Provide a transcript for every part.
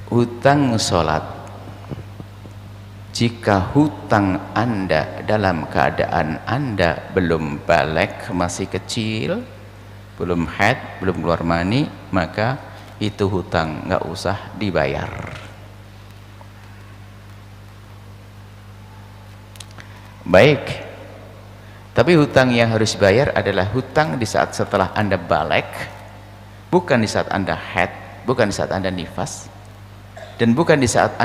hutang sholat. Jika hutang Anda dalam keadaan Anda belum balik, masih kecil, belum haid, belum keluar mani, maka itu hutang nggak usah dibayar. Baik, tapi hutang yang harus dibayar adalah hutang di saat setelah Anda balik, bukan di saat Anda haid, bukan di saat Anda nifas, dan bukan di saat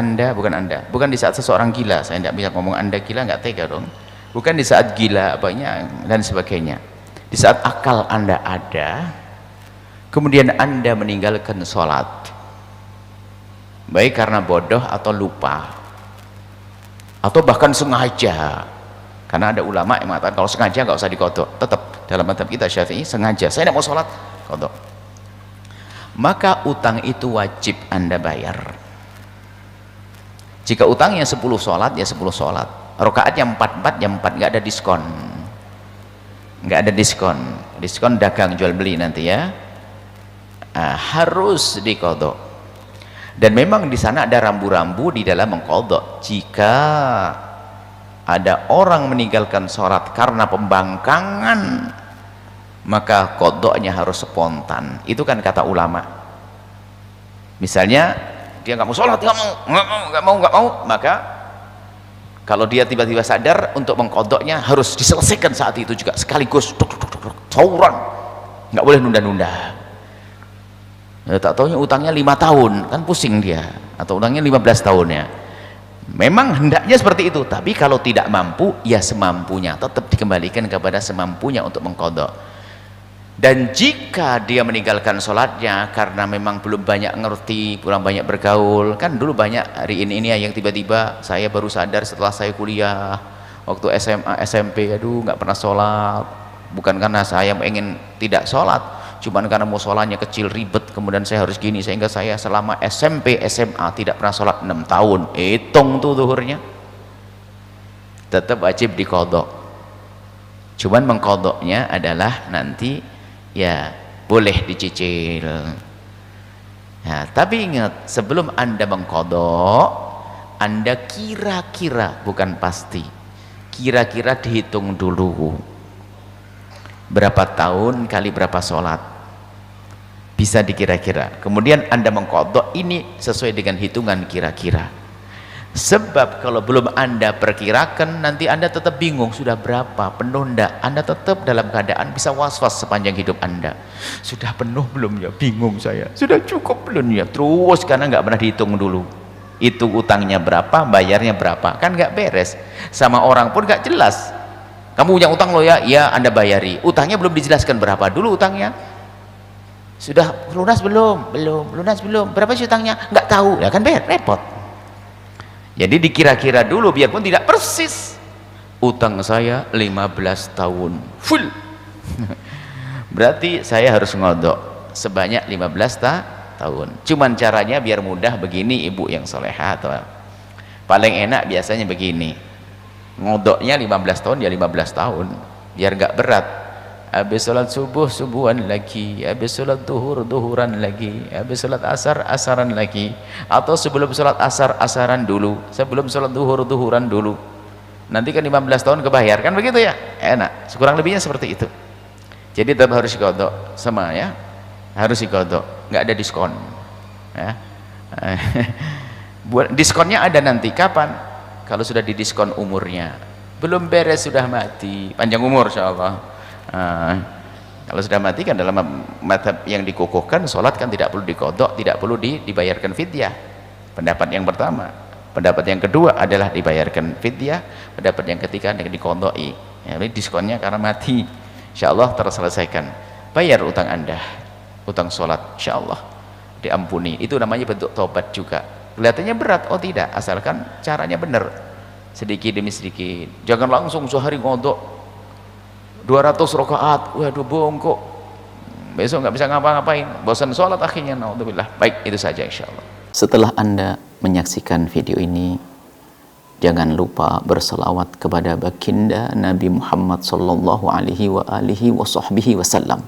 bukan di saat seseorang gila. Saya tidak bisa ngomong Anda gila, nggak tega dong. Bukan di saat gila banyak dan sebagainya. Di saat akal Anda ada, kemudian Anda meninggalkan sholat, baik karena bodoh atau lupa, atau bahkan sengaja. Karena ada ulama yang mengatakan kalau sengaja nggak usah dikodok. Tetap dalam mazhab kita Syafi'i, sengaja saya tidak mau sholat, kodok. Maka utang itu wajib Anda bayar. Jika utangnya 10 sholat, ya 10 sholat. Rakaatnya 4 ya 4, nggak ada diskon. Nggak ada diskon. Diskon dagang jual beli nanti ya. Harus dikodok. Dan memang di sana ada rambu-rambu di dalam mengkodok. Jika ada orang meninggalkan sholat karena pembangkangan, maka kodoknya harus spontan. Itu kan kata ulama. Misalnya dia nggak mau sholat, nggak mau, maka kalau dia tiba-tiba sadar, untuk mengkodoknya harus diselesaikan saat itu juga sekaligus, tawuran, nggak boleh nunda-nunda. Tak taunya utangnya 5 tahun, kan pusing dia, atau utangnya 15 tahun ya. Memang hendaknya seperti itu, tapi kalau tidak mampu, ya semampunya, tetap dikembalikan kepada semampunya untuk mengkodok. Dan jika dia meninggalkan sholatnya karena memang belum banyak ngerti, kurang banyak bergaul, kan dulu banyak hari ini ya yang tiba-tiba saya baru sadar setelah saya kuliah, waktu SMA, SMP, aduh nggak pernah sholat. Bukan karena saya ingin tidak sholat, cuman karena mau sholatnya kecil, ribet, kemudian saya harus gini, sehingga saya selama SMP, SMA tidak pernah sholat 6 tahun. Hitung tuh zuhurnya, tetap wajib dikodok. Cuman mengkodoknya adalah nanti ya boleh dicicil. Nah, tapi ingat, sebelum Anda mengkodok, Anda kira-kira, bukan pasti, kira-kira dihitung dulu berapa tahun kali berapa sholat, bisa dikira-kira. Kemudian Anda mengkodok ini sesuai dengan hitungan kira-kira. Sebab kalau belum Anda perkirakan, nanti Anda tetap bingung sudah berapa, penuh enggak. Anda tetap dalam keadaan bisa was-was sepanjang hidup Anda. Sudah penuh belum ya? Bingung saya. Sudah cukup belum ya? Terus karena nggak pernah dihitung dulu. Itu utangnya berapa, bayarnya berapa, kan nggak beres. Sama orang pun nggak jelas. Kamu punya utang lo ya? Ya, Anda bayari. Utangnya belum dijelaskan berapa dulu utangnya. Sudah lunas belum? Belum. Lunas belum? Berapa sih utangnya? Nggak tahu. Ya kan repot. Jadi dikira-kira dulu, biarpun tidak persis. Utang saya 15 tahun full. Berarti saya harus ngodok sebanyak 15 tahun. Cuman caranya biar mudah begini, ibu yang solehah, atau paling enak biasanya begini, ngodoknya 15 tahun ya 15 tahun, biar gak berat. Habis sholat subuh, subuhan lagi, habis sholat duhur, duhuran lagi, habis sholat asar, asaran lagi, atau sebelum sholat asar, asaran dulu, sebelum sholat duhur, duhuran dulu. Nanti kan 15 tahun kebayar, kan begitu ya? Enak, sekurang lebihnya seperti itu. Jadi tetap harus dikodok sama ya, harus dikodok, nggak ada diskon ya. Buat diskonnya ada nanti kapan? Kalau sudah didiskon umurnya, belum beres sudah mati, panjang umur insyaallah. Kalau sudah mati kan dalam mazhab yang dikukuhkan, sholat kan tidak perlu dikodok, tidak perlu dibayarkan fidyah. Pendapat yang pertama. Pendapat yang kedua adalah dibayarkan fidyah. Pendapat yang ketiga yang dikodoi. Ya, diskonnya karena mati, insyaallah terselesaikan. Bayar utang Anda, utang sholat, insyaallah diampuni. Itu namanya bentuk tobat juga. Kelihatannya berat, oh tidak, asalkan caranya benar, sedikit demi sedikit. Jangan langsung sehari ngodok 200 rakaat, waduh bongkok, besok nggak bisa ngapa-ngapain, bosan sholat akhirnya, naudzubillah. Baik, itu saja insyaallah. Setelah Anda menyaksikan video ini, jangan lupa berselawat kepada baginda Nabi Muhammad sallallahu alaihi wa alihi wa sahbihi wasallam.